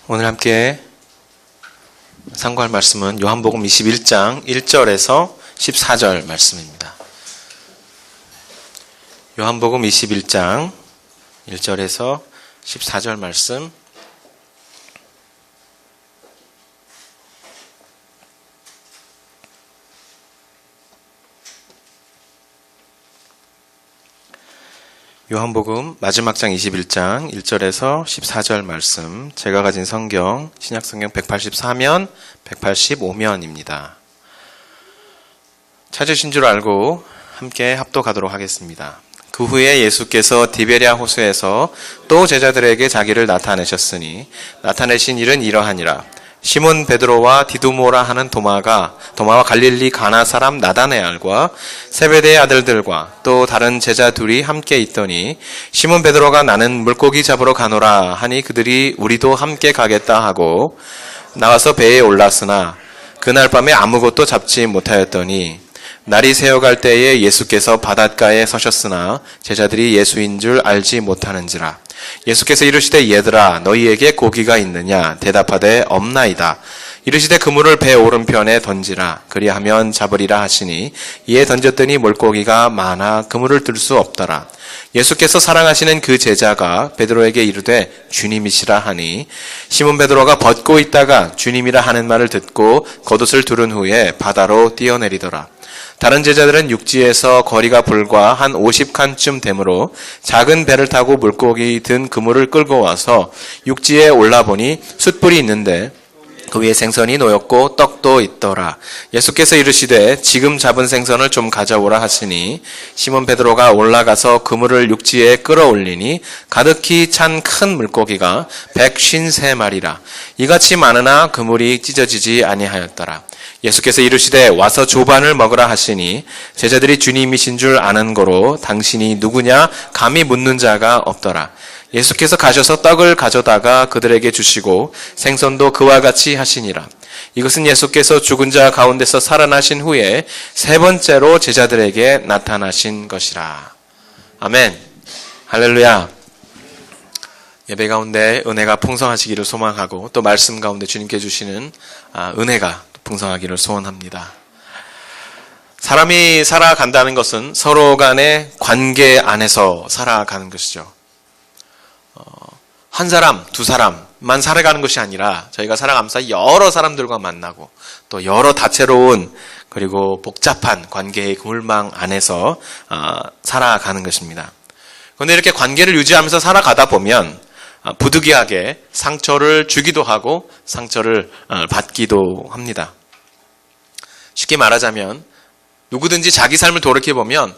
오늘 함께 상고할 말씀은 요한복음 21장 1절에서 14절 말씀입니다. 요한복음 21장 1절에서 14절 말씀. 요한복음 마지막 장 21장 1절에서 14절 말씀, 제가 가진 성경 신약성경 184면 185면입니다. 찾으신 줄 알고 함께 합독하도록 하겠습니다. 그 후에 예수께서 디베랴 호수에서 또 제자들에게 자기를 나타내셨으니 나타내신 일은 이러하니라. 시몬 베드로와 디두모라 하는 도마와 갈릴리 가나 사람 나다네알과 세베대의 아들들과 또 다른 제자 둘이 함께 있더니 시몬 베드로가 나는 물고기 잡으러 가노라 하니 그들이 우리도 함께 가겠다 하고 나와서 배에 올랐으나 그날 밤에 아무것도 잡지 못하였더니 날이 새어갈 때에 예수께서 바닷가에 서셨으나 제자들이 예수인 줄 알지 못하는지라. 예수께서 이르시되 얘들아 너희에게 고기가 있느냐 대답하되 없나이다. 이르시되 그물을 배 오른편에 던지라 그리하면 잡으리라 하시니 이에 던졌더니 물고기가 많아 그물을 들 수 없더라. 예수께서 사랑하시는 그 제자가 베드로에게 이르되 주님이시라 하니 시몬 베드로가 벗고 있다가 주님이라 하는 말을 듣고 겉옷을 두른 후에 바다로 뛰어내리더라. 다른 제자들은 육지에서 거리가 불과 한 50칸쯤 되므로 작은 배를 타고 물고기 든 그물을 끌고 와서 육지에 올라보니 숯불이 있는데 그 위에 생선이 놓였고 떡도 있더라. 예수께서 이르시되 지금 잡은 생선을 좀 가져오라 하시니 시몬 베드로가 올라가서 그물을 육지에 끌어올리니 가득히 찬 큰 물고기가 153마리라. 이같이 많으나 그물이 찢어지지 아니하였더라. 예수께서 이르시되 와서 조반을 먹으라 하시니 제자들이 주님이신 줄 아는 거로 당신이 누구냐 감히 묻는 자가 없더라. 예수께서 가셔서 떡을 가져다가 그들에게 주시고 생선도 그와 같이 하시니라. 이것은 예수께서 죽은 자 가운데서 살아나신 후에 세 번째로 제자들에게 나타나신 것이라. 아멘. 할렐루야. 예배 가운데 은혜가 풍성하시기를 소망하고 또 말씀 가운데 주님께 주시는 은혜가 풍성하기를 소원합니다. 사람이 살아간다는 것은 서로 간의 관계 안에서 살아가는 것이죠. 한 사람, 두 사람만 살아가는 것이 아니라 저희가 살아가면서 여러 사람들과 만나고 또 여러 다채로운 그리고 복잡한 관계의 그물망 안에서 살아가는 것입니다. 그런데 이렇게 관계를 유지하면서 살아가다 보면 부득이하게 상처를 주기도 하고 상처를 받기도 합니다. 쉽게 말하자면 누구든지 자기 삶을 돌이켜보면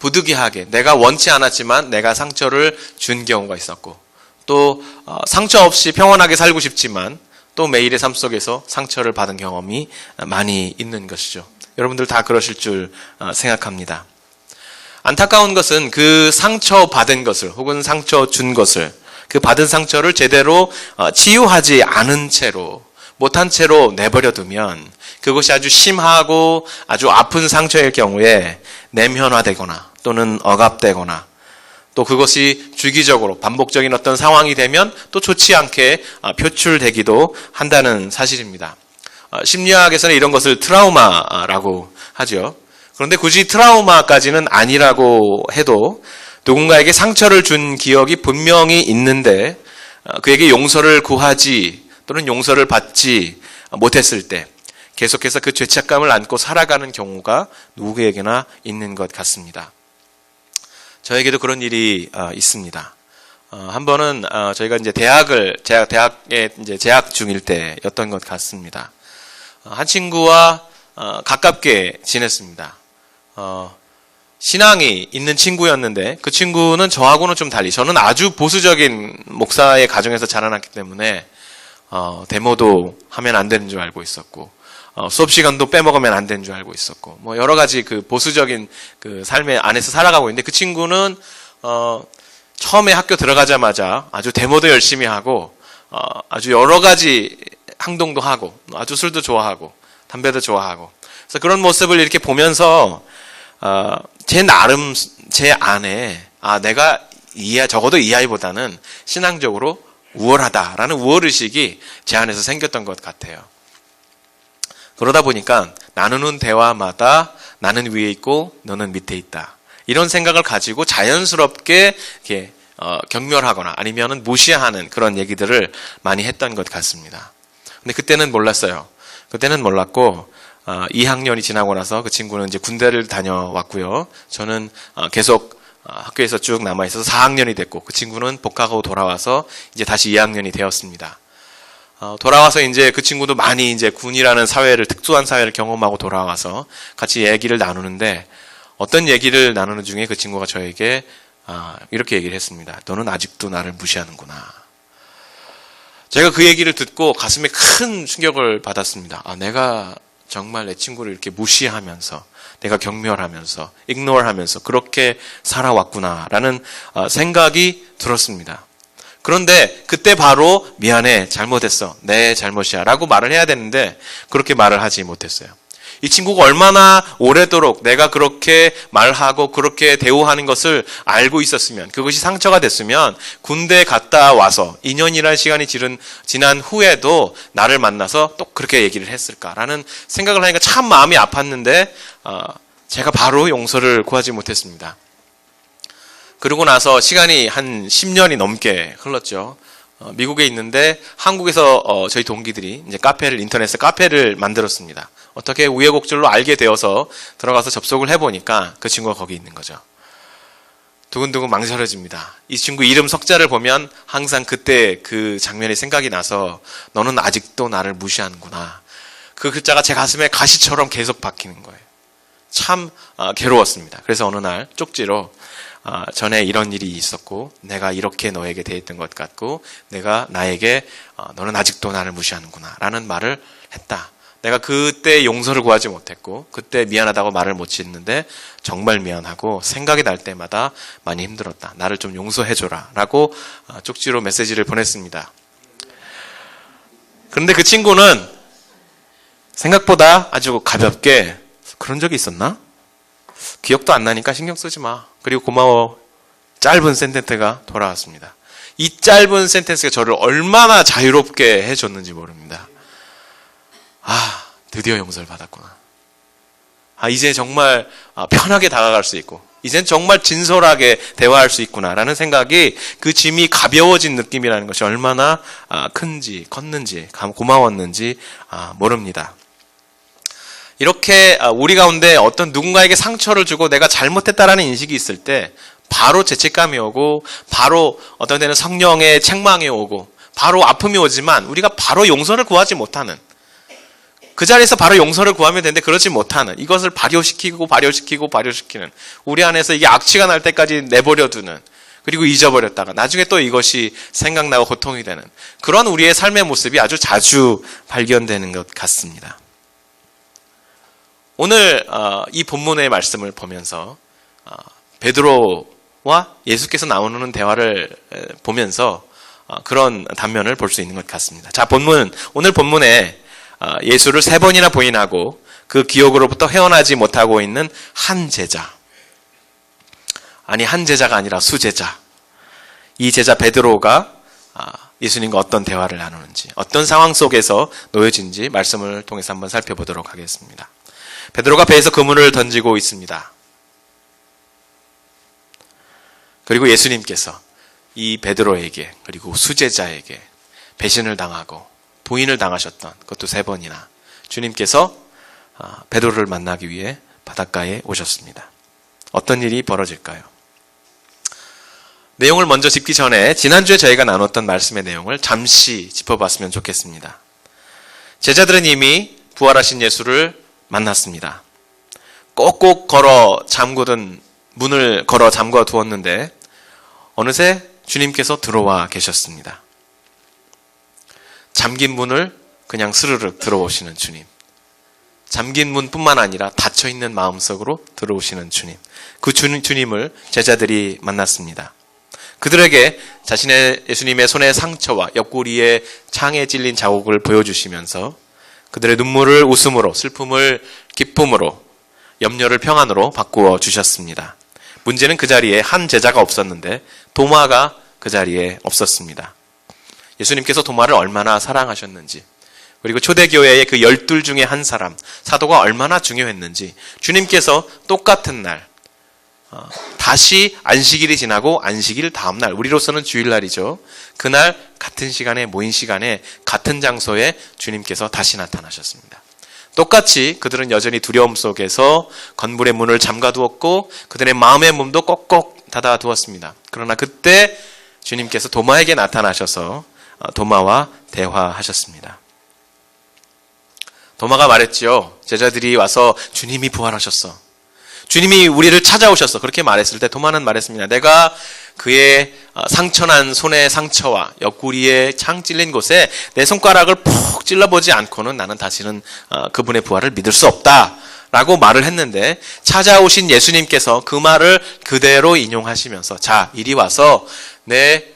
부득이하게 내가 원치 않았지만 내가 상처를 준 경우가 있었고 또 상처 없이 평온하게 살고 싶지만 또 매일의 삶 속에서 상처를 받은 경험이 많이 있는 것이죠. 여러분들 다 그러실 줄 생각합니다. 안타까운 것은 그 상처 받은 것을 혹은 상처 준 것을 그 받은 상처를 제대로 치유하지 않은 채로 못한 채로 내버려 두면 그것이 아주 심하고 아주 아픈 상처일 경우에 내면화되거나 또는 억압되거나 또 그것이 주기적으로 반복적인 어떤 상황이 되면 또 좋지 않게 표출되기도 한다는 사실입니다. 심리학에서는 이런 것을 트라우마라고 하죠. 그런데 굳이 트라우마까지는 아니라고 해도 누군가에게 상처를 준 기억이 분명히 있는데 그에게 용서를 구하지 또는 용서를 받지 못했을 때 계속해서 그 죄책감을 안고 살아가는 경우가 누구에게나 있는 것 같습니다. 저에게도 그런 일이 있습니다. 한 번은 저희가 이제 대학에 이제 재학 중일 때였던 것 같습니다. 한 친구와 가깝게 지냈습니다. 신앙이 있는 친구였는데 그 친구는 저하고는 좀 달리 저는 아주 보수적인 목사의 가정에서 자라났기 때문에 데모도 하면 안 되는 줄 알고 있었고 수업 시간도 빼먹으면 안 되는 줄 알고 있었고 뭐 여러 가지 그 보수적인 그 삶의 안에서 살아가고 있는데 그 친구는 처음에 학교 들어가자마자 아주 데모도 열심히 하고 아주 여러 가지 행동도 하고 아주 술도 좋아하고 담배도 좋아하고 그래서 그런 모습을 이렇게 보면서 제 나름 제 안에 내가 적어도 이 아이보다는 신앙적으로 우월하다라는 우월의식이 제 안에서 생겼던 것 같아요. 그러다 보니까 나누는 대화마다 나는 위에 있고 너는 밑에 있다. 이런 생각을 가지고 자연스럽게 이렇게 경멸하거나 아니면은 무시하는 그런 얘기들을 많이 했던 것 같습니다. 근데 그때는 몰랐어요. 그때는 몰랐고 2학년이 지나고 나서 그 친구는 이제 군대를 다녀왔고요. 저는 계속 학교에서 쭉 남아있어서 4학년이 됐고 그 친구는 복학하고 돌아와서 이제 다시 2학년이 되었습니다. 돌아와서 이제 그 친구도 많이 이제 군이라는 사회를, 특수한 사회를 경험하고 돌아와서 같이 얘기를 나누는데 어떤 얘기를 나누는 중에 그 친구가 저에게 이렇게 얘기를 했습니다. 너는 아직도 나를 무시하는구나. 제가 그 얘기를 듣고 가슴에 큰 충격을 받았습니다. 내가 정말 내 친구를 이렇게 무시하면서 내가 경멸하면서 ignore하면서 그렇게 살아왔구나라는 생각이 들었습니다. 그런데 그때 바로 미안해, 잘못했어, 내 잘못이야 라고 말을 해야 되는데 그렇게 말을 하지 못했어요. 이 친구가 얼마나 오래도록 내가 그렇게 말하고 그렇게 대우하는 것을 알고 있었으면, 그것이 상처가 됐으면 군대에 갔다 와서 2년이라는 시간이 지난 후에도 나를 만나서 또 그렇게 얘기를 했을까라는 생각을 하니까 참 마음이 아팠는데 제가 바로 용서를 구하지 못했습니다. 그러고 나서 시간이 한 10년이 넘게 흘렀죠. 미국에 있는데 한국에서 저희 동기들이 이제 인터넷에 카페를 만들었습니다. 어떻게 우여곡절로 알게 되어서 들어가서 접속을 해보니까 그 친구가 거기 있는 거죠. 두근두근 망설여집니다. 이 친구 이름 석자를 보면 항상 그때 그 장면이 생각이 나서 너는 아직도 나를 무시하는구나. 그 글자가 제 가슴에 가시처럼 계속 박히는 거예요. 참 괴로웠습니다. 그래서 어느 날 쪽지로 전에 이런 일이 있었고 내가 이렇게 너에게 대했던 것 같고 내가 나에게 너는 아직도 나를 무시하는구나 라는 말을 했다. 내가 그때 용서를 구하지 못했고 그때 미안하다고 말을 못 짓는데 정말 미안하고 생각이 날 때마다 많이 힘들었다. 나를 좀 용서해줘라 라고 쪽지로 메시지를 보냈습니다. 그런데 그 친구는 생각보다 아주 가볍게 그런 적이 있었나? 기억도 안 나니까 신경 쓰지 마. 그리고 고마워. 짧은 센텐스가 돌아왔습니다. 이 짧은 센텐스가 저를 얼마나 자유롭게 해줬는지 모릅니다. 드디어 용서를 받았구나. 이제 정말 편하게 다가갈 수 있고 이젠 정말 진솔하게 대화할 수 있구나라는 생각이, 그 짐이 가벼워진 느낌이라는 것이 얼마나 큰지 컸는지 고마웠는지 모릅니다. 이렇게 우리 가운데 어떤 누군가에게 상처를 주고 내가 잘못했다라는 인식이 있을 때 바로 죄책감이 오고 바로 어떤 때는 성령의 책망이 오고 바로 아픔이 오지만 우리가 바로 용서를 구하지 못하는, 그 자리에서 바로 용서를 구하면 되는데 그렇지 못하는, 이것을 발효시키는 우리 안에서 이게 악취가 날 때까지 내버려두는, 그리고 잊어버렸다가 나중에 또 이것이 생각나고 고통이 되는 그런 우리의 삶의 모습이 아주 자주 발견되는 것 같습니다. 오늘 이 본문의 말씀을 보면서 베드로와 예수께서 나오는 대화를 보면서 그런 단면을 볼 수 있는 것 같습니다. 자, 오늘 본문에 예수를 3번이나 부인하고 그 기억으로부터 헤어나지 못하고 있는 한 제자, 한 제자가 아니라 수제자, 이 제자 베드로가 예수님과 어떤 대화를 나누는지, 어떤 상황 속에서 놓여진지 말씀을 통해서 한번 살펴보도록 하겠습니다. 베드로가 배에서 그물을 던지고 있습니다. 그리고 예수님께서 이 베드로에게 그리고 수제자에게 배신을 당하고 부인을 당하셨던, 그것도 3번이나 주님께서 베드로를 만나기 위해 바닷가에 오셨습니다. 어떤 일이 벌어질까요? 내용을 먼저 짚기 전에 지난주에 저희가 나눴던 말씀의 내용을 잠시 짚어봤으면 좋겠습니다. 제자들은 이미 부활하신 예수를 만났습니다. 꼭꼭 문을 걸어 잠궈 두었는데 어느새 주님께서 들어와 계셨습니다. 잠긴 문을 그냥 스르륵 들어오시는 주님. 잠긴 문뿐만 아니라 닫혀있는 마음속으로 들어오시는 주님. 그 주님을 제자들이 만났습니다. 그들에게 예수님의 손의 상처와 옆구리에 창에 찔린 자국을 보여주시면서 그들의 눈물을 웃음으로, 슬픔을 기쁨으로, 염려를 평안으로 바꾸어 주셨습니다. 문제는 그 자리에 한 제자가 없었는데 도마가 그 자리에 없었습니다. 예수님께서 도마를 얼마나 사랑하셨는지, 그리고 초대교회의 그 12 중에 한 사람, 사도가 얼마나 중요했는지, 주님께서 똑같은 날, 다시 안식일이 지나고 안식일 다음날, 우리로서는 주일날이죠. 그날 같은 시간에, 모인 시간에, 같은 장소에 주님께서 다시 나타나셨습니다. 똑같이 그들은 여전히 두려움 속에서 건물의 문을 잠가두었고 그들의 마음의 문도 꼭꼭 닫아두었습니다. 그러나 그때 주님께서 도마에게 나타나셔서 도마와 대화하셨습니다. 도마가 말했지요. 제자들이 와서 주님이 부활하셨어, 주님이 우리를 찾아오셨어, 그렇게 말했을 때 도마는 말했습니다. 내가 그의 상처난 손의 상처와 옆구리에 창 찔린 곳에 내 손가락을 푹 찔러보지 않고는 나는 다시는 그분의 부활을 믿을 수 없다 라고 말을 했는데, 찾아오신 예수님께서 그 말을 그대로 인용하시면서 자, 이리 와서 내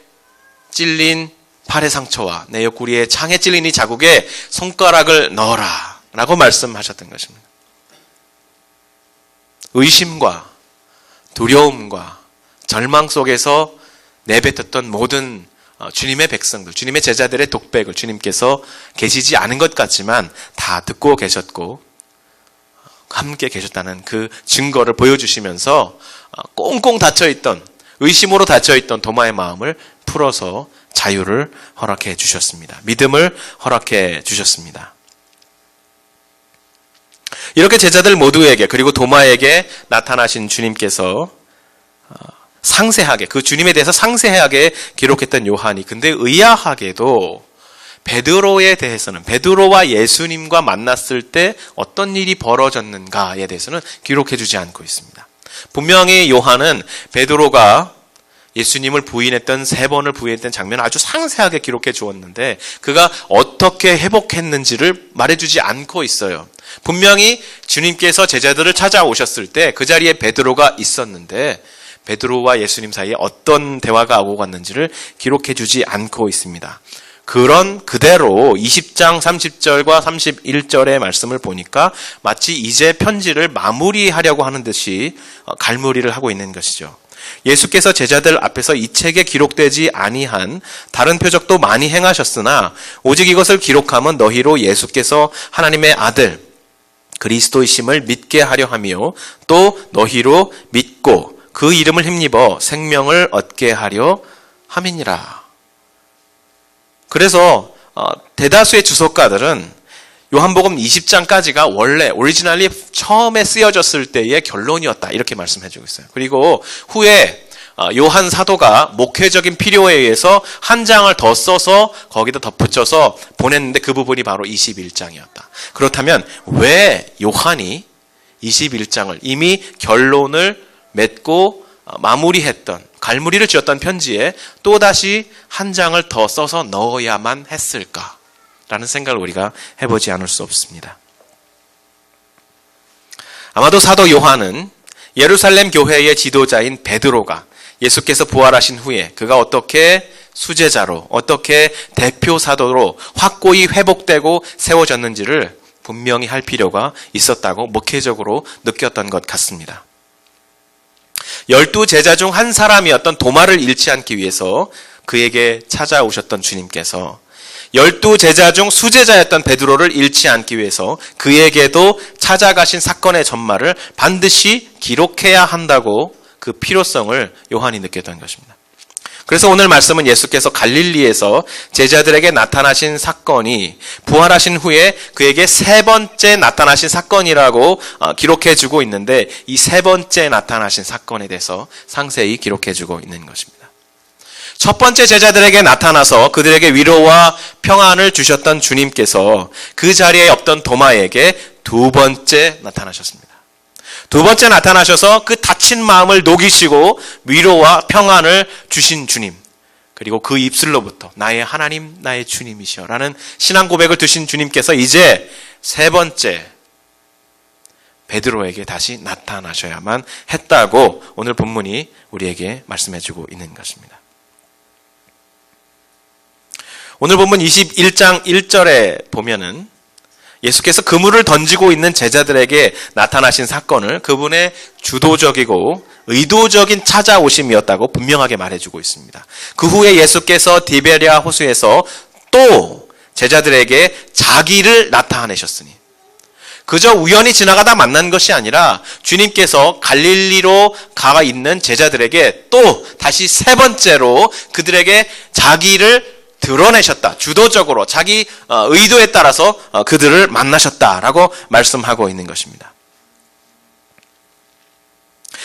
찔린 팔의 상처와 내 옆구리에 창에 찔린 이 자국에 손가락을 넣어라 라고 말씀하셨던 것입니다. 의심과 두려움과 절망 속에서 내뱉었던 모든 주님의 백성들, 주님의 제자들의 독백을 주님께서 계시지 않은 것 같지만 다 듣고 계셨고 함께 계셨다는 그 증거를 보여주시면서 꽁꽁 닫혀있던, 의심으로 닫혀있던 도마의 마음을 풀어서 자유를 허락해 주셨습니다. 믿음을 허락해 주셨습니다. 이렇게 제자들 모두에게, 그리고 도마에게 나타나신 주님께서 상세하게, 그 주님에 대해서 상세하게 기록했던 요한이, 근데 의아하게도 베드로에 대해서는, 베드로와 예수님과 만났을 때 어떤 일이 벌어졌는가에 대해서는 기록해 주지 않고 있습니다. 분명히 요한은 베드로가 예수님을 부인했던 3번을 부인했던 장면을 아주 상세하게 기록해 주었는데 그가 어떻게 회복했는지를 말해주지 않고 있어요. 분명히 주님께서 제자들을 찾아오셨을 때 그 자리에 베드로가 있었는데 베드로와 예수님 사이에 어떤 대화가 오고 갔는지를 기록해 주지 않고 있습니다. 그런 그대로 20장 30절과 31절의 말씀을 보니까 마치 이제 편지를 마무리하려고 하는 듯이 갈무리를 하고 있는 것이죠. 예수께서 제자들 앞에서 이 책에 기록되지 아니한 다른 표적도 많이 행하셨으나 오직 이것을 기록함은 너희로 예수께서 하나님의 아들 그리스도이심을 믿게 하려 하며 또 너희로 믿고 그 이름을 힘입어 생명을 얻게 하려 함이니라. 그래서 대다수의 주석가들은 요한복음 20장까지가 원래 오리지널리 처음에 쓰여졌을 때의 결론이었다 이렇게 말씀해주고 있어요. 그리고 후에 요한 사도가 목회적인 필요에 의해서 한 장을 더 써서 거기다 덧붙여서 보냈는데 그 부분이 바로 21장이었다. 그렇다면 왜 요한이 21장을 이미 결론을 맺고 마무리했던, 갈무리를 지었던 편지에 또다시 한 장을 더 써서 넣어야만 했을까? 라는 생각을 우리가 해보지 않을 수 없습니다. 아마도 사도 요한은 예루살렘 교회의 지도자인 베드로가 예수께서 부활하신 후에 그가 어떻게 수제자로, 어떻게 대표 사도로 확고히 회복되고 세워졌는지를 분명히 할 필요가 있었다고 목회적으로 느꼈던 것 같습니다. 12 제자 중 한 사람이었던 도마를 잃지 않기 위해서 그에게 찾아오셨던 주님께서 12 제자 중 수제자였던 베드로를 잃지 않기 위해서 그에게도 찾아가신 사건의 전말을 반드시 기록해야 한다고 그 필요성을 요한이 느꼈던 것입니다. 그래서 오늘 말씀은 예수께서 갈릴리에서 제자들에게 나타나신 사건이 부활하신 후에 그에게 3번째 나타나신 사건이라고 기록해주고 있는데 이 3번째 나타나신 사건에 대해서 상세히 기록해주고 있는 것입니다. 첫 번째 제자들에게 나타나서 그들에게 위로와 평안을 주셨던 주님께서 그 자리에 없던 도마에게 2번째 나타나셨습니다. 2번째 나타나셔서 그 다친 마음을 녹이시고 위로와 평안을 주신 주님, 그리고 그 입술로부터 나의 하나님, 나의 주님이시여 라는 신앙 고백을 두신 주님께서 이제 3번째 베드로에게 다시 나타나셔야만 했다고 오늘 본문이 우리에게 말씀해주고 있는 것입니다. 오늘 본문 21장 1절에 보면은 예수께서 그물을 던지고 있는 제자들에게 나타나신 사건을 그분의 주도적이고 의도적인 찾아오심이었다고 분명하게 말해주고 있습니다. 그 후에 예수께서 디베랴 호수에서 또 제자들에게 자기를 나타내셨으니, 그저 우연히 지나가다 만난 것이 아니라 주님께서 갈릴리로 가 있는 제자들에게 또 다시 세 번째로 그들에게 자기를 드러내셨다. 주도적으로 자기 의도에 따라서 그들을 만나셨다라고 말씀하고 있는 것입니다.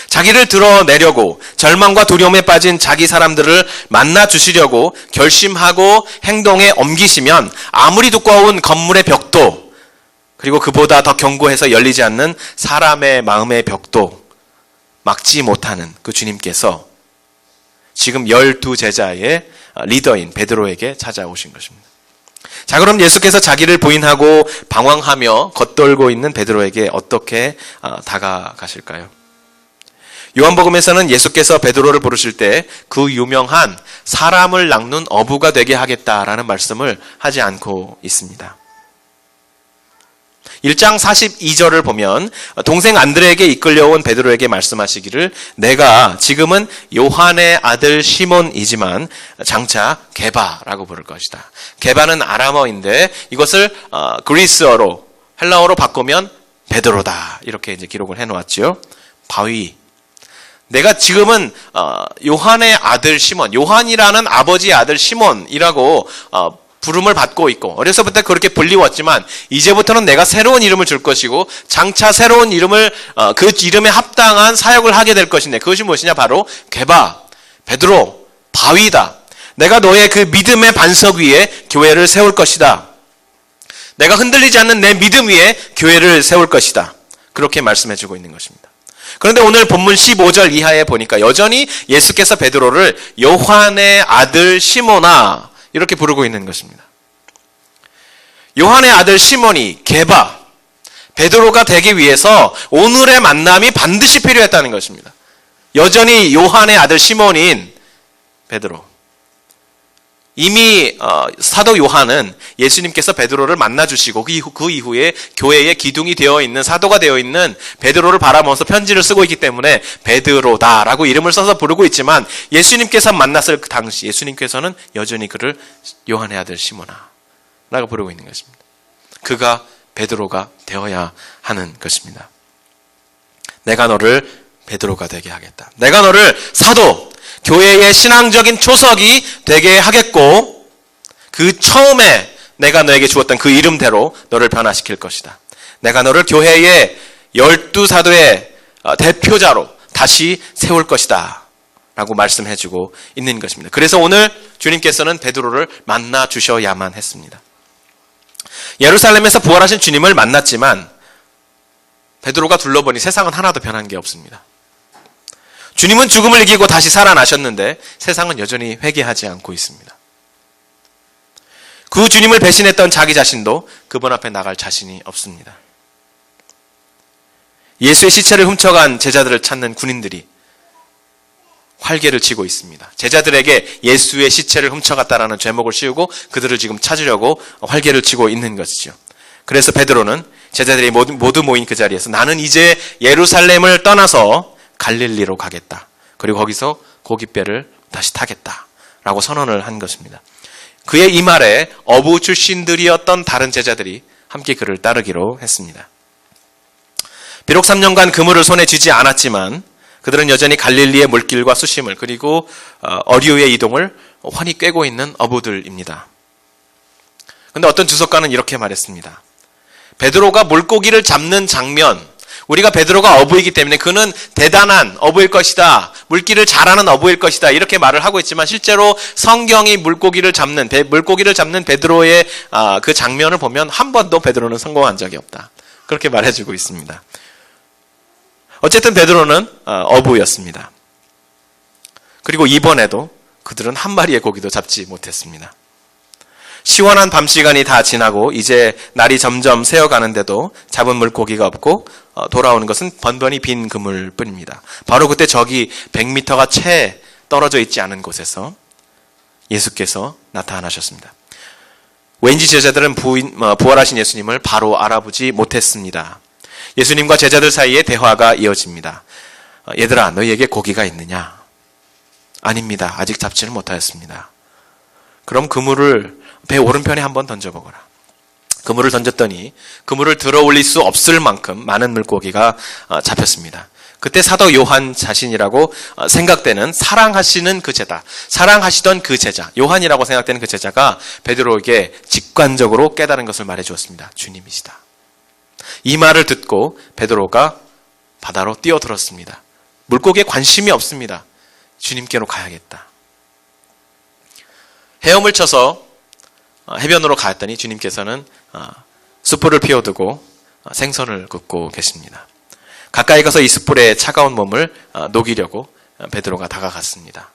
자기를 드러내려고 절망과 두려움에 빠진 자기 사람들을 만나주시려고 결심하고 행동에 옮기시면 아무리 두꺼운 건물의 벽도, 그리고 그보다 더 견고해서 열리지 않는 사람의 마음의 벽도 막지 못하는 그 주님께서 지금 12제자의 리더인 베드로에게 찾아오신 것입니다. 자, 그럼 예수께서 자기를 부인하고 방황하며 겉돌고 있는 베드로에게 어떻게 다가가실까요? 요한복음에서는 예수께서 베드로를 부르실 때 그 유명한 사람을 낚는 어부가 되게 하겠다라는 말씀을 하지 않고 있습니다. 1장 42절을 보면 동생 안드레에게 이끌려온 베드로에게 말씀하시기를, 내가 지금은 요한의 아들 시몬이지만 장차 게바라고 부를 것이다. 게바는 아람어인데 이것을 그리스어로, 헬라어로 바꾸면 베드로다, 이렇게 이제 기록을 해놓았죠. 바위. 내가 지금은 요한의 아들 시몬, 요한이라는 아버지의 아들 시몬이라고 부름을 받고 있고, 어려서부터 그렇게 불리웠지만 이제부터는 내가 새로운 이름을 줄 것이고 장차 새로운 이름을 그 이름에 합당한 사역을 하게 될 것인데, 그것이 무엇이냐? 바로 게바, 베드로, 바위다. 내가 너의 그 믿음의 반석 위에 교회를 세울 것이다. 내가 흔들리지 않는 내 믿음 위에 교회를 세울 것이다. 그렇게 말씀해주고 있는 것입니다. 그런데 오늘 본문 15절 이하에 보니까 여전히 예수께서 베드로를 요한의 아들 시몬아 이렇게 부르고 있는 것입니다. 요한의 아들 시몬이 게바, 베드로가 되기 위해서 오늘의 만남이 반드시 필요했다는 것입니다. 여전히 요한의 아들 시몬인 베드로. 이미 사도 요한은 예수님께서 베드로를 만나주시고 그 이후에 교회의 기둥이 되어 있는, 사도가 되어 있는 베드로를 바라보면서 편지를 쓰고 있기 때문에 베드로다라고 이름을 써서 부르고 있지만, 예수님께서 만났을 그 당시 예수님께서는 여전히 그를 요한의 아들 시몬아 라고 부르고 있는 것입니다. 그가 베드로가 되어야 하는 것입니다. 내가 너를 베드로가 되게 하겠다. 내가 너를 사도, 교회의 신앙적인 초석이 되게 하겠고, 그 처음에 내가 너에게 주었던 그 이름대로 너를 변화시킬 것이다. 내가 너를 교회의 12사도의 대표자로 다시 세울 것이다 라고 말씀해주고 있는 것입니다. 그래서 오늘 주님께서는 베드로를 만나 주셔야만 했습니다. 예루살렘에서 부활하신 주님을 만났지만 베드로가 둘러보니 세상은 하나도 변한 게 없습니다. 주님은 죽음을 이기고 다시 살아나셨는데 세상은 여전히 회개하지 않고 있습니다. 그 주님을 배신했던 자기 자신도 그분 앞에 나갈 자신이 없습니다. 예수의 시체를 훔쳐간 제자들을 찾는 군인들이 활개를 치고 있습니다. 제자들에게 예수의 시체를 훔쳐갔다라는 죄목을 씌우고 그들을 지금 찾으려고 활개를 치고 있는 것이죠. 그래서 베드로는 제자들이 모두 모인 그 자리에서 나는 이제 예루살렘을 떠나서 갈릴리로 가겠다. 그리고 거기서 고깃배를 다시 타겠다 라고 선언을 한 것입니다. 그의 이 말에 어부 출신들이었던 다른 제자들이 함께 그를 따르기로 했습니다. 비록 3년간 그물을 손에 쥐지 않았지만 그들은 여전히 갈릴리의 물길과 수심을, 그리고 어류의 이동을 환히 꿰고 있는 어부들입니다. 그런데 어떤 주석가는 이렇게 말했습니다. 베드로가 물고기를 잡는 장면, 우리가 베드로가 어부이기 때문에 그는 대단한 어부일 것이다, 물길을 잘하는 어부일 것이다, 이렇게 말을 하고 있지만 실제로 성경이 물고기를 잡는 베드로의 그 장면을 보면 한 번도 베드로는 성공한 적이 없다, 그렇게 말해주고 있습니다. 어쨌든 베드로는 어부였습니다. 그리고 이번에도 그들은 한 마리의 고기도 잡지 못했습니다. 시원한 밤 시간이 다 지나고 이제 날이 점점 새어가는데도 잡은 물고기가 없고 돌아오는 것은 번번이 빈 그물 뿐입니다. 바로 그때 저기 100m가 채 떨어져 있지 않은 곳에서 예수께서 나타나셨습니다. 왠지 제자들은 부활하신 예수님을 바로 알아보지 못했습니다. 예수님과 제자들 사이에 대화가 이어집니다. 얘들아, 너희에게 고기가 있느냐? 아닙니다. 아직 잡지는 못하였습니다. 그럼 그물을 배 오른편에 한번 던져보거라. 그물을 던졌더니 그물을 들어 올릴 수 없을 만큼 많은 물고기가 잡혔습니다. 그때 사도 요한 자신이라고 생각되는 사랑하시던 그 제자, 요한이라고 생각되는 그 제자가 베드로에게 직관적으로 깨달은 것을 말해 주었습니다. 주님이시다. 이 말을 듣고 베드로가 바다로 뛰어들었습니다. 물고기에 관심이 없습니다. 주님께로 가야겠다. 헤엄을 쳐서 해변으로 가었더니 주님께서는 숯불을 피워두고 생선을 굽고 계십니다. 가까이 가서 이 숯불에 차가운 몸을 녹이려고 베드로가 다가갔습니다.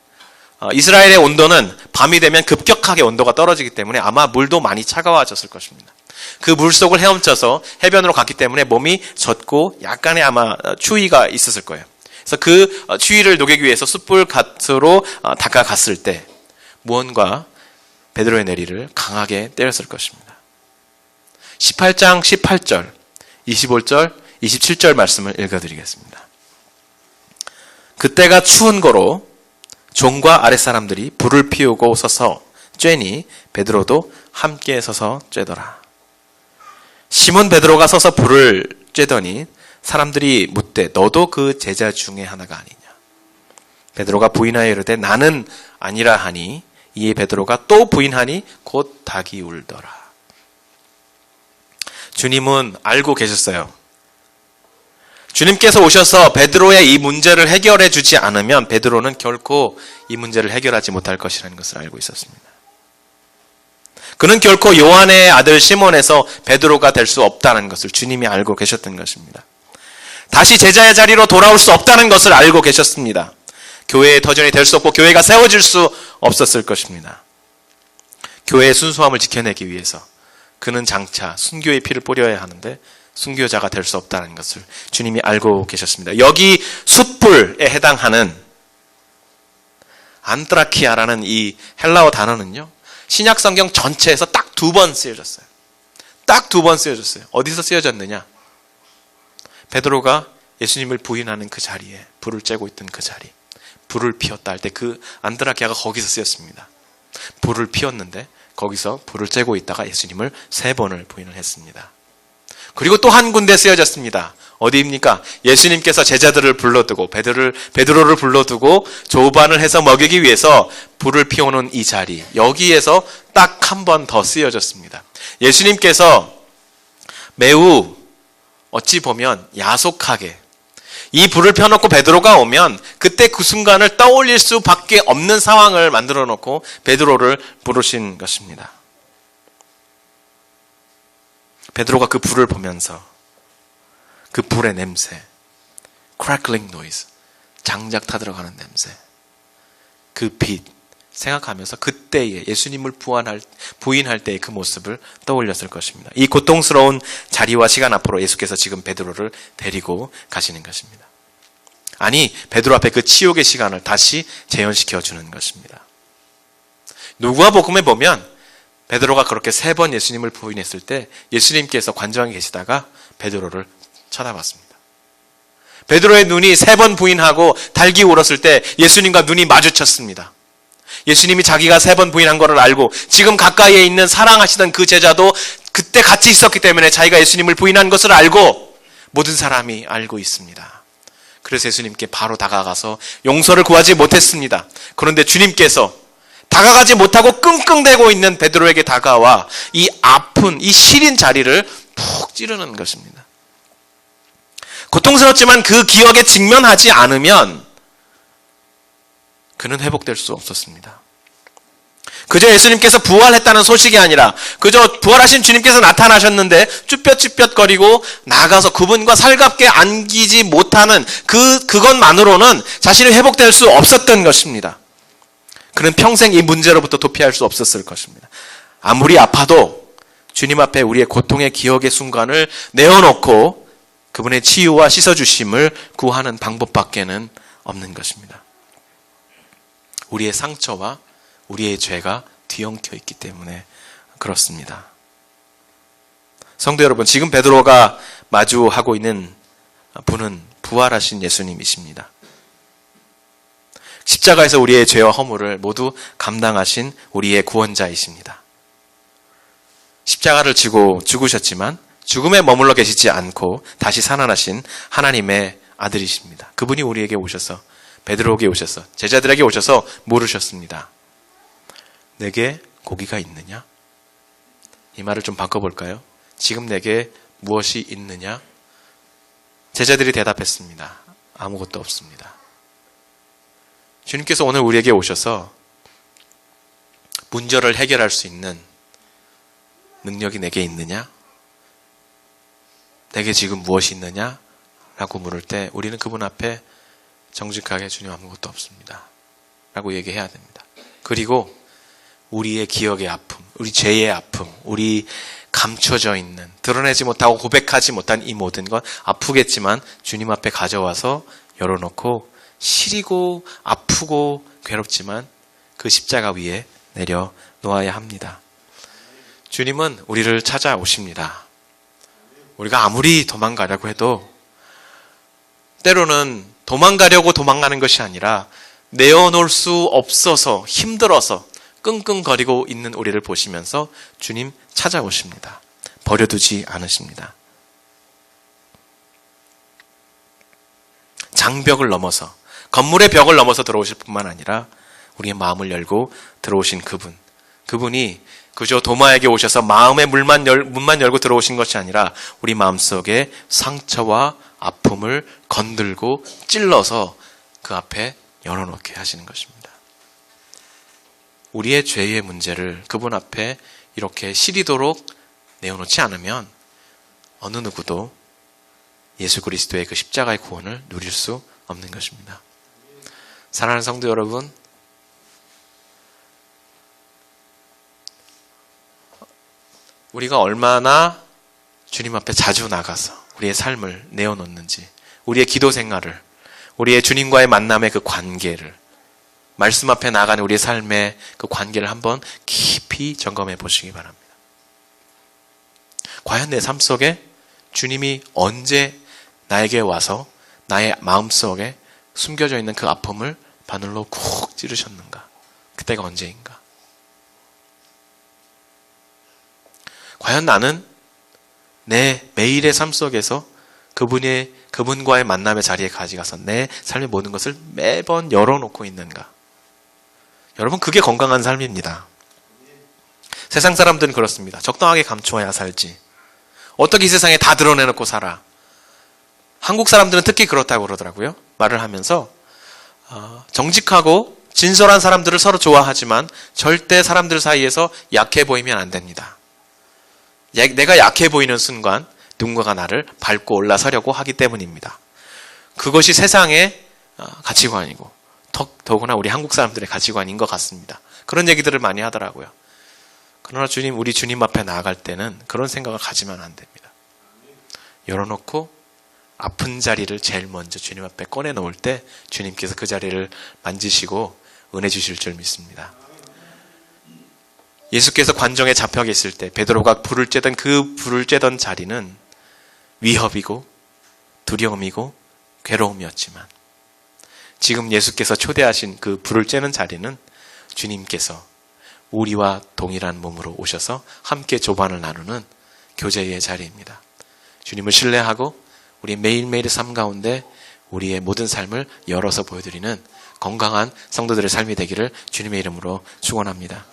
이스라엘의 온도는 밤이 되면 급격하게 온도가 떨어지기 때문에 아마 물도 많이 차가워졌을 것입니다. 그 물속을 헤엄쳐서 해변으로 갔기 때문에 몸이 젖고 약간의 아마 추위가 있었을 거예요. 그래서 그 추위를 녹이기 위해서 숯불 갓으로 다가갔을 때 무언가 베드로의 내리를 강하게 때렸을 것입니다. 18장 18절, 25절, 27절 말씀을 읽어드리겠습니다. 그때가 추운 거로 종과 아랫사람들이 불을 피우고 서서 쬐니 베드로도 함께 서서 쬐더라. 시몬 베드로가 서서 불을 쬐더니 사람들이 묻되 너도 그 제자 중에 하나가 아니냐. 베드로가 부인하여 이르되 나는 아니라 하니 이에 베드로가 또 부인하니 곧 닭이 울더라. 주님은 알고 계셨어요. 주님께서 오셔서 베드로의 이 문제를 해결해 주지 않으면 베드로는 결코 이 문제를 해결하지 못할 것이라는 것을 알고 있었습니다. 그는 결코 요한의 아들 시몬에서 베드로가 될 수 없다는 것을 주님이 알고 계셨던 것입니다. 다시 제자의 자리로 돌아올 수 없다는 것을 알고 계셨습니다. 교회의 터전이 될 수 없고 교회가 세워질 수 없었을 것입니다. 교회의 순수함을 지켜내기 위해서 그는 장차 순교의 피를 뿌려야 하는데 순교자가 될 수 없다는 것을 주님이 알고 계셨습니다. 여기 숯불에 해당하는 안드라키아라는 이 헬라어 단어는요, 신약 성경 전체에서 딱 2번 쓰여졌어요. 딱 2번 쓰여졌어요. 어디서 쓰여졌느냐? 베드로가 예수님을 부인하는 그 자리에, 불을 쬐고 있던 그 자리, 불을 피웠다 할 때 그 안드라키아가 거기서 쓰였습니다. 불을 피웠는데 거기서 불을 쬐고 있다가 예수님을 3번을 부인을 했습니다. 그리고 또 한 군데 쓰여졌습니다. 어디입니까? 예수님께서 제자들을 불러두고 베드로를 불러두고 조반을 해서 먹이기 위해서 불을 피우는 이 자리, 여기에서 딱 한 번 더 쓰여졌습니다. 예수님께서 매우 어찌 보면 야속하게 이 불을 펴놓고 베드로가 오면 그때 그 순간을 떠올릴 수밖에 없는 상황을 만들어 놓고 베드로를 부르신 것입니다. 베드로가 그 불을 보면서 그 불의 냄새, crackling noise, 장작 타들어가는 냄새, 그 빛 생각하면서 그때의 예수님을 부인할 때의 그 모습을 떠올렸을 것입니다. 이 고통스러운 자리와 시간 앞으로 예수께서 지금 베드로를 데리고 가시는 것입니다. 아니, 베드로 앞에 그 치욕의 시간을 다시 재현시켜 주는 것입니다. 누가복음에 보면 베드로가 그렇게 3번 예수님을 부인했을 때 예수님께서 관저에 계시다가 베드로를 쳐다봤습니다. 베드로의 눈이 3번 부인하고 달기 울었을 때 예수님과 눈이 마주쳤습니다. 예수님이 자기가 3번 부인한 것을 알고 지금 가까이에 있는 사랑하시던 그 제자도 그때 같이 있었기 때문에 자기가 예수님을 부인한 것을 알고 모든 사람이 알고 있습니다. 그래서 예수님께 바로 다가가서 용서를 구하지 못했습니다. 그런데 주님께서 다가가지 못하고 끙끙대고 있는 베드로에게 다가와 이 아픈, 이 시린 자리를 푹 찌르는 것입니다. 고통스럽지만 그 기억에 직면하지 않으면 그는 회복될 수 없었습니다. 그저 예수님께서 부활했다는 소식이 아니라 그저 부활하신 주님께서 나타나셨는데 쭈뼛쭈뼛거리고 나가서 그분과 살갑게 안기지 못하는 그것만으로는 자신이 회복될 수 없었던 것입니다. 그는 평생 이 문제로부터 도피할 수 없었을 것입니다. 아무리 아파도 주님 앞에 우리의 고통의 기억의 순간을 내어놓고 그분의 치유와 씻어주심을 구하는 방법밖에는 없는 것입니다. 우리의 상처와 우리의 죄가 뒤엉켜 있기 때문에 그렇습니다. 성도 여러분, 지금 베드로가 마주하고 있는 분은 부활하신 예수님이십니다. 십자가에서 우리의 죄와 허물을 모두 감당하신 우리의 구원자이십니다. 십자가를 지고 죽으셨지만 죽음에 머물러 계시지 않고 다시 살아나신 하나님의 아들이십니다. 그분이 우리에게 오셔서, 베드로에게 오셔서, 제자들에게 오셔서 물으셨습니다. 내게 고기가 있느냐? 이 말을 좀 바꿔볼까요? 지금 내게 무엇이 있느냐? 제자들이 대답했습니다. 아무것도 없습니다. 주님께서 오늘 우리에게 오셔서 문제를 해결할 수 있는 능력이 내게 있느냐? 내게 지금 무엇이 있느냐? 라고 물을 때 우리는 그분 앞에 정직하게 주님 아무것도 없습니다. 라고 얘기해야 됩니다. 그리고 우리의 기억의 아픔, 우리 죄의 아픔, 우리 감춰져 있는, 드러내지 못하고 고백하지 못한 이 모든 건 아프겠지만 주님 앞에 가져와서 열어놓고 시리고 아프고 괴롭지만 그 십자가 위에 내려놓아야 합니다. 주님은 우리를 찾아오십니다. 우리가 아무리 도망가려고 해도 때로는 도망가려고 도망가는 것이 아니라 내어놓을 수 없어서 힘들어서 끙끙거리고 있는 우리를 보시면서 주님 찾아오십니다. 버려두지 않으십니다. 장벽을 넘어서, 건물의 벽을 넘어서 들어오실 뿐만 아니라 우리의 마음을 열고 들어오신 그분이 그저 도마에게 오셔서 마음의 문만 열고 들어오신 것이 아니라 우리 마음속에 상처와 아픔을 건들고 찔러서 그 앞에 열어놓게 하시는 것입니다. 우리의 죄의 문제를 그분 앞에 이렇게 시리도록 내어놓지 않으면 어느 누구도 예수 그리스도의 그 십자가의 구원을 누릴 수 없는 것입니다. 사랑하는 성도 여러분, 우리가 얼마나 주님 앞에 자주 나가서 우리의 삶을 내어놓는지, 우리의 기도 생활을, 우리의 주님과의 만남의 그 관계를, 말씀 앞에 나가는 우리의 삶의 그 관계를 한번 깊이 점검해 보시기 바랍니다. 과연 내 삶 속에 주님이 언제 나에게 와서 나의 마음속에 숨겨져 있는 그 아픔을 바늘로 쿡 찌르셨는가? 그때가 언제인가? 과연 나는 내 매일의 삶 속에서 그분과의 만남의 자리에 가져가서 내 삶의 모든 것을 매번 열어놓고 있는가? 여러분, 그게 건강한 삶입니다. 세상 사람들은 그렇습니다. 적당하게 감추어야 살지. 어떻게 이 세상에 다 드러내놓고 살아? 한국 사람들은 특히 그렇다고 그러더라고요. 말을 하면서 정직하고 진솔한 사람들을 서로 좋아하지만 절대 사람들 사이에서 약해 보이면 안 됩니다. 내가 약해 보이는 순간 누군가가 나를 밟고 올라서려고 하기 때문입니다. 그것이 세상의 가치관이고 더구나 우리 한국 사람들의 가치관인 것 같습니다. 그런 얘기들을 많이 하더라고요. 그러나 우리 주님 앞에 나아갈 때는 그런 생각을 가지면 안 됩니다. 열어놓고 아픈 자리를 제일 먼저 주님 앞에 꺼내놓을 때 주님께서 그 자리를 만지시고 은혜 주실 줄 믿습니다. 예수께서 관정에 잡혀 계실 때 베드로가 불을 쬐던 자리는 위협이고 두려움이고 괴로움이었지만 지금 예수께서 초대하신 그 불을 쬐는 자리는 주님께서 우리와 동일한 몸으로 오셔서 함께 조반을 나누는 교제의 자리입니다. 주님을 신뢰하고 우리 매일매일의 삶 가운데 우리의 모든 삶을 열어서 보여드리는 건강한 성도들의 삶이 되기를 주님의 이름으로 축원합니다.